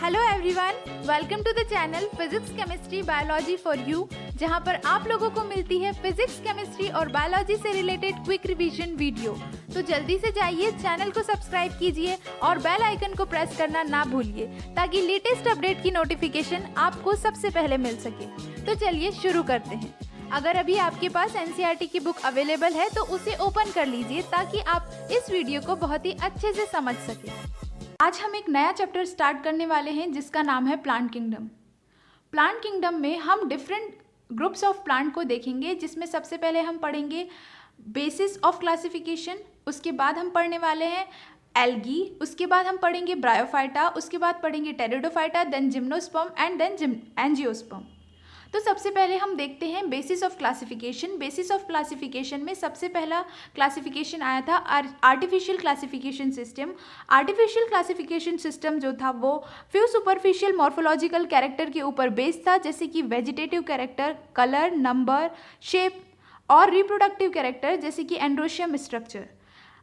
Hello everyone, welcome to the channel physics chemistry biology for you, जहां पर आप लोगों को मिलती है फिजिक्स केमिस्ट्री और बायोलॉजी से रिलेटेड क्विक रिवीजन वीडियो। तो जल्दी से जाइए, चैनल को सब्सक्राइब कीजिए और बेल आइकन को प्रेस करना ना भूलिए ताकि लेटेस्ट अपडेट की नोटिफिकेशन आपको सबसे पहले मिल सके। तो चलिए शुरू करते हैं। अगर अभी आपके पास एनसीईआरटी की बुक अवेलेबल है तो उसे ओपन कर लीजिए ताकि आप इस वीडियो को बहुत ही अच्छे से समझ सकें। आज हम एक नया चैप्टर स्टार्ट करने वाले हैं जिसका नाम है प्लांट किंगडम। प्लांट किंगडम में हम डिफरेंट ग्रुप्स ऑफ प्लांट को देखेंगे, जिसमें सबसे पहले हम पढ़ेंगे बेसिस ऑफ क्लासिफिकेशन, उसके बाद हम पढ़ने वाले हैं एल्गी, उसके बाद हम पढ़ेंगे ब्रायोफाइटा, उसके बाद पढ़ेंगे pteridophyta, then gymnosperm and then angiosperm. तो सबसे पहले हम देखते हैं basis of classification. Basis of classification में सबसे पहला क्लासिफिकेशन आया था artificial classification system. Artificial classification system जो था वो फ्यू सुपरफिशियल मॉर्फोलॉजिकल कैरेक्टर के ऊपर बेस्ड था, जैसे कि vegetative character, colour, number, shape और रिप्रोडक्टिव कैरेक्टर जैसे कि androecium structure.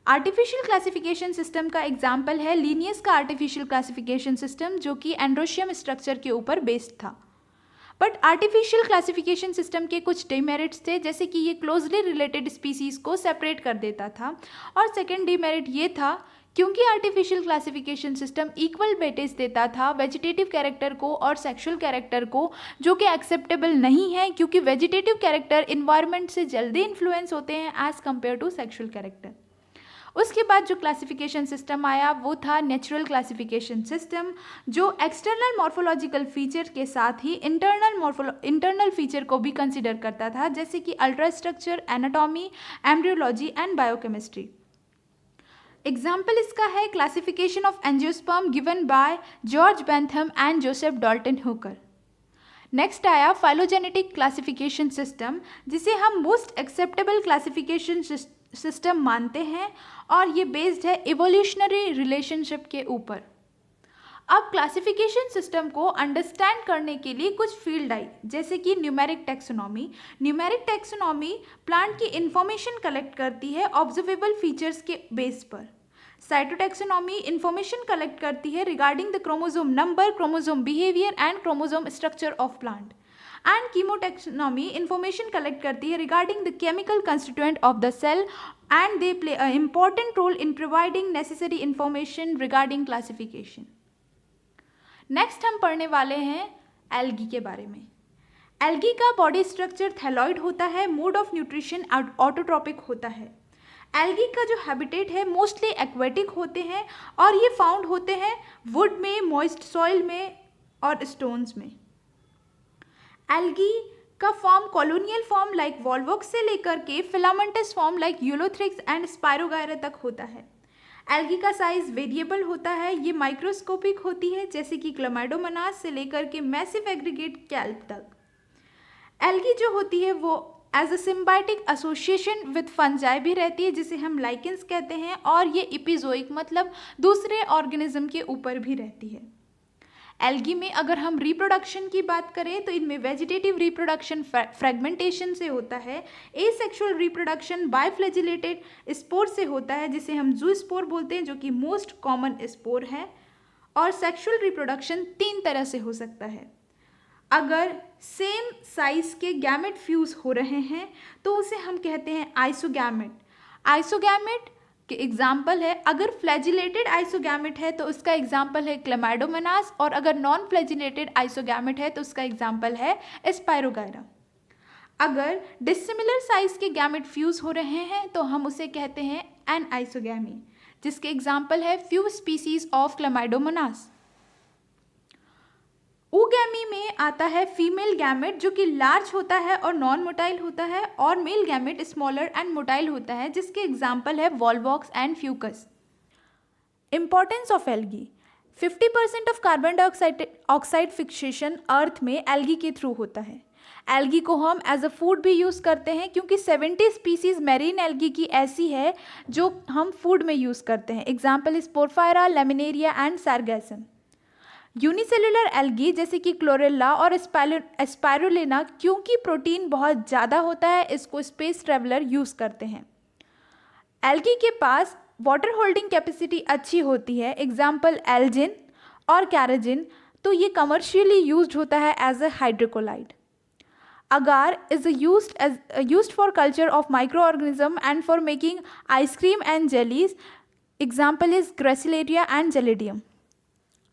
Artificial classification system का एग्जाम्पल है लीनियस का आर्टिफिशियल क्लासिफिकेशन सिस्टम, जो कि एंड्रोशियम स्ट्रक्चर के ऊपर बेस्ड था। बट आर्टिफिशियल क्लासिफिकेशन सिस्टम के कुछ डिमेरिट्स थे, जैसे कि ये क्लोजली रिलेटेड स्पीसीज को सेपरेट कर देता था। और सेकेंड डिमेरिट ये था क्योंकि artificial classification system equal weightage देता था वेजिटेटिव कैरेक्टर को और सेक्सुअल कैरेक्टर को, जो कि एक्सेप्टेबल नहीं है क्योंकि वेजिटेटिव कैरेक्टर इन्वायरमेंट से जल्दी इन्फ्लुएंस होते हैं as compared to sexual character. उसके बाद जो क्लासिफिकेशन सिस्टम आया वो था नेचुरल सिस्टम, जो एक्सटर्नल मॉर्फोलॉजिकल फीचर के साथ ही इंटरनल फीचर को भी कंसिडर करता था, जैसे कि ultra structure, anatomy, embryology and biochemistry. Example इसका है classification of angiosperm given by George Bentham and Joseph Dalton Hooker. Next आया फाइलोजेनेटिक क्लासिफिकेशन सिस्टम, जिसे हम मोस्ट एक्सेप्टेबल क्लासिफिकेशन सिस्टम मानते हैं और ये बेस्ड है इवोल्यूशनरी रिलेशनशिप के ऊपर। अब क्लासिफिकेशन सिस्टम को अंडरस्टैंड करने के लिए कुछ फील्ड आई, जैसे कि numeric taxonomy. Numeric taxonomy plant की इंफॉर्मेशन कलेक्ट करती है ऑब्जर्वेबल फीचर्स के बेस पर। साइटोटैक्सोनॉमी इंफॉर्मेशन कलेक्ट करती है regarding the chromosome number, chromosome behaviour and chromosome structure of plant. And chemotaxonomy information collect करती है regarding the chemical constituent of the cell and they play a important role in providing necessary information regarding classification. Next हम पढ़ने वाले हैं algae के बारे में। Algae का बॉडी स्ट्रक्चर थैलॉइड होता है, मोड ऑफ न्यूट्रिशन ऑटोट्रॉपिक होता है। एल्गी का जो हैबिटेट है मोस्टली एक्वेटिक होते हैं और ये फाउंड होते हैं वुड में, मॉइस्ट सॉइल में और स्टोन्स में। एल्गी का form colonial form like Volvox से लेकर के filamentous form like Ulothrix and spirogyra तक होता है। एल्गी का साइज वेरिएबल होता है, ये माइक्रोस्कोपिक होती है, जैसे कि क्लैमाइडोमोनास से लेकर के मैसिव एग्रीगेट कैल्प तक। एल्गी जो होती है वो as a symbiotic association with fungi भी रहती है, जिसे हम लाइकेंस कहते हैं, और ये इपिजोइक मतलब दूसरे ऑर्गेनिज्म के ऊपर भी रहती है। एल्गी में अगर हम रिप्रोडक्शन की बात करें तो इनमें वेजिटेटिव रिप्रोडक्शन फ्रेगमेंटेशन से होता है, एसेक्सुअल रिप्रोडक्शन बायफ्लैजिलेटेड स्पोर से होता है, जिसे हम जूस्पोर बोलते हैं, जो कि मोस्ट कॉमन स्पोर है, और सेक्सुअल रिप्रोडक्शन 3 तरह से हो सकता है। अगर सेम साइज के गैमेट फ्यूज हो रहे हैं तो उसे हम कहते हैं आइसोगैमेट। आइसोगैमेट के एग्जाम्पल है, अगर फ्लैजिलेटेड आइसोगैमेट है तो उसका एग्जाम्पल है क्लैमाइडोमोनास, और अगर नॉन फ्लैजिलेटेड आइसोगैमेट है तो उसका एग्जाम्पल है स्पायरोगायरा। अगर डिसिमिलर साइज के गैमेट फ्यूज हो रहे हैं तो हम उसे कहते हैं एन आइसोगैमी, जिसके एग्जाम्पल है फ्यू स्पीसीज ऑफ क्लैमाइडोमोनास। ओगैमी में आता है फीमेल गैमेट, जो कि लार्ज होता है और नॉन मोटाइल होता है, और male gamete smaller and motile होता है, जिसके एग्जाम्पल है Volvox and Fucus. Importance of algae. 50% of carbon dioxide fixation earth में एल्गी के थ्रू होता है। एल्गी को हम एज अ फूड भी यूज़ करते हैं, क्योंकि 70 स्पीसीज मैरीन एल्गी की ऐसी है जो हम फूड में यूज़ करते हैं। Example is Porphyra, Laminaria and Sargassum. Unicellular algae जैसे कि क्लोरेला और स्पाइरुलिना, क्योंकि प्रोटीन बहुत ज़्यादा होता है, इसको स्पेस ट्रेवलर यूज़ करते हैं। एल्गी के पास वाटर होल्डिंग कैपेसिटी अच्छी होती है, एग्जाम्पल एल्जिन और कैराजिन, तो ये कमर्शियली यूज्ड होता है as a hydrocolloid. Agar is used for culture of microorganism and for making ice cream and jellies. Example is Gracilaria and Gelidium.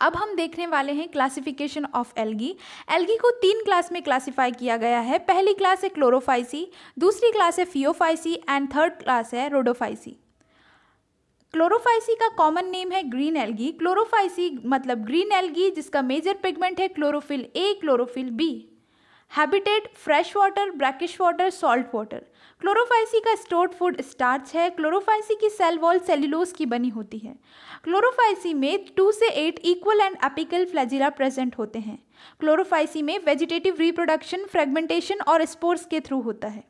अब हम देखने वाले हैं क्लासिफिकेशन ऑफ एल्गी। एल्गी को 3 क्लास में क्लासिफाई किया गया है। पहली क्लास है क्लोरोफाइसी, दूसरी क्लास है फियोफाइसी एंड थर्ड क्लास है रोडोफाइसी। क्लोरोफाइसी का कॉमन नेम है ग्रीन एल्गी। क्लोरोफाइसी मतलब ग्रीन एल्गी जिसका मेजर पिगमेंट है chlorophyll a, chlorophyll b. Habitat fresh water, brackish water, salt water. Chlorophyceae का स्टोर्ड फूड स्टार्च है। Chlorophyceae की cell wall cellulose की बनी होती है। क्लोरोफाइसी में 2 से 8 equal and apical flagella present होते हैं। क्लोरोफाइसी में वेजिटेटिव रिप्रोडक्शन फ्रेगमेंटेशन और स्पोर्स के थ्रू होता है।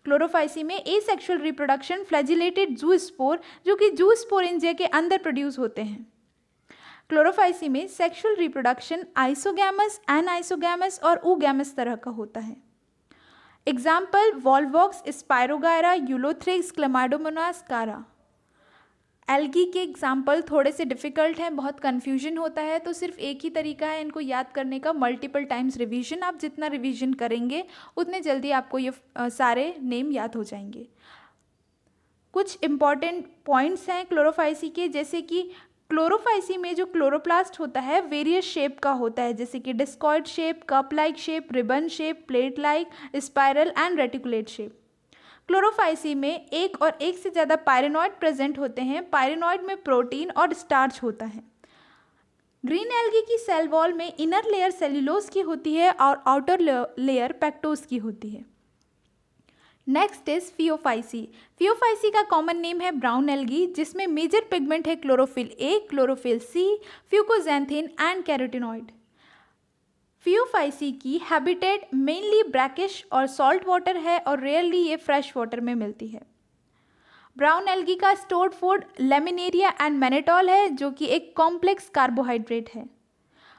क्लोरोफाइसी में एसेक्सुअल रिप्रोडक्शन फ्लैजिलेटेड जूस्पोर जो कि जूस्पोरेंजिया के अंदर प्रोड्यूस होते हैं। क्लोरोफाइसी में सेक्सुअल रिप्रोडक्शन आइसोगैमस, एनाइसोगैमस और ऊगैमस तरह का होता है। Example Volvox, spirogyra, Ulothrix, Chlamydomonas, कारा। एल्गी के एग्जाम्पल थोड़े से डिफ़िकल्ट हैं, बहुत कन्फ्यूजन होता है, तो सिर्फ एक ही तरीका है इनको याद करने का, मल्टीपल टाइम्स रिवीजन। आप जितना रिवीजन करेंगे उतने जल्दी आपको ये सारे नेम याद हो जाएंगे। कुछ इम्पॉर्टेंट पॉइंट्स हैं क्लोरोफाइसी के, जैसे कि क्लोरोफाइसी में जो क्लोरोप्लास्ट होता है वेरियस शेप का होता है, जैसे कि discoid shape, cup like shape, ribbon shape, plate like, spiral and reticulate shape. Chlorophyceae में एक और एक से ज़्यादा पायरेनॉइड प्रेजेंट होते हैं। पायरेनॉइड में प्रोटीन और स्टार्च होता है। ग्रीन एल्गी की सेल वॉल में इनर लेयर सेल्यूलोज की होती है और आउटर लेयर पेक्टोज की होती है। Next is Phaeophyceae. फियोफाइसी का कॉमन नेम है ब्राउन एल्गी जिसमें मेजर पिगमेंट है chlorophyll a, chlorophyll c, fucoxanthin and carotenoid. Phaeophyceae की हैबिटेट मेनली ब्रैकिश और सॉल्ट वाटर है और रेयरली ये फ्रेश वाटर में मिलती है। ब्राउन एल्गी का stored food laminaria and mannitol है जो कि एक कॉम्प्लेक्स कार्बोहाइड्रेट है।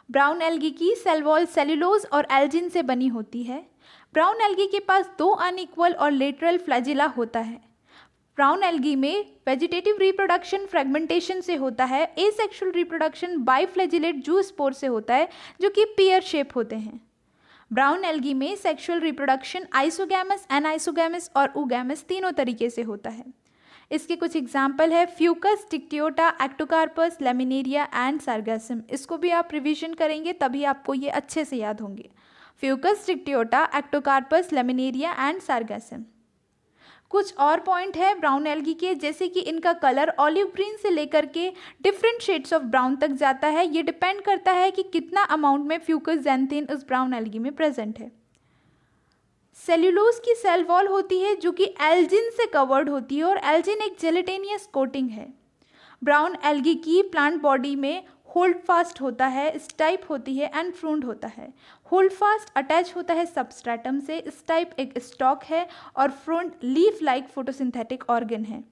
ब्राउन एल्गी की सेल वॉल सेल्यूलोज और एल्जिन से बनी होती है। ब्राउन एल्गी के पास 2 अनइक्वल और लेटरल फ्लैजिला होता है। ब्राउन एल्गी में वेजिटेटिव रिप्रोडक्शन फ्रेगमेंटेशन से होता है। एसेक्सुअल रिप्रोडक्शन बाइफ्लैजिलेट जूस्पोर से होता है जो कि पेयर शेप होते हैं। ब्राउन एल्गी में सेक्सुअल रिप्रोडक्शन आइसोगैमस, एनाइसोगैमस और ऊगैमस तीनों तरीके से होता है। इसके कुछ एग्जाम्पल है Fucus, Dictyota, Ectocarpus, Laminaria and सार्गासम। इसको भी आप रिवीजन करेंगे तभी आपको ये अच्छे से याद होंगे। Fucus, Dictyota, Ectocarpus, Laminaria and Sargassum. कुछ और पॉइंट है ब्राउन एल्गी के, जैसे कि इनका कलर ऑलिव ग्रीन से लेकर के डिफरेंट शेड्स ऑफ ब्राउन तक जाता है। ये डिपेंड करता है कि कितना अमाउंट में फ्यूकोजैंथिन उस ब्राउन एल्गी में प्रेजेंट है। सेल्यूलोज की सेल वॉल होती है जो कि एल्जिन से कवर्ड होती है और एल्जिन एक जेलेटेनियस कोटिंग है। ब्राउन एल्गी की प्लांट बॉडी में होल्ड फास्ट होता है, स्टाइप होती है एंड फ्रूंड होता है। होल्ड फास्ट अटैच होता है सबस्ट्रेटम से, स्टाइप एक स्टॉक है और frond leaf like photosynthetic organ है।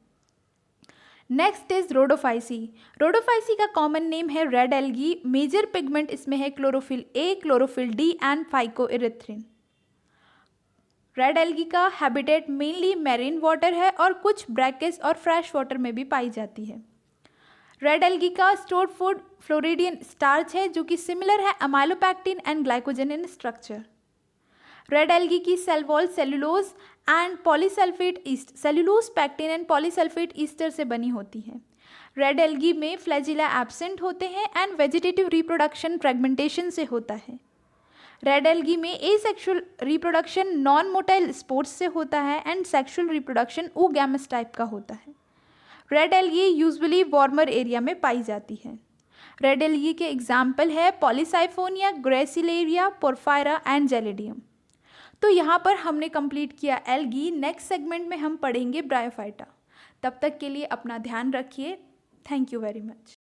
Next is Rhodophyceae. रोडोफाइसी का कॉमन नेम है रेड एल्गी। मेजर पिगमेंट इसमें है chlorophyll a, chlorophyll d and phycoerythrin. Red algae का हैबिटेट मेनली मैरीन वाटर है और कुछ ब्रैकिस और फ्रेश वाटर में भी पाई जाती है। रेड एल्गी का स्टोर्ड फूड फ्लोरिडियन स्टार्च है जो कि सिमिलर है amylopectin and glycogen in structure. Red algae की cell wall cellulose and polysulphate ester, cellulose, pectin and polysulphate ester से बनी होती है। रेड एल्गी में फ्लैजिला एब्सेंट होते हैं एंड वेजिटेटिव रिप्रोडक्शन फ्रेगमेंटेशन से होता है। रेड एल्गी में asexual reproduction non motile spores से होता है and sexual reproduction oogamous type का होता है। Red algae usually warmer area में पाई जाती है। रेड एल्गी के एग्जाम्पल है Polysiphonia, gracilaria, porphyra and gelidium. तो यहाँ पर हमने कंप्लीट किया एल्गी। नेक्स्ट सेगमेंट में हम पढ़ेंगे ब्रायोफाइटा। तब तक के लिए अपना ध्यान रखिए। Thank you very much.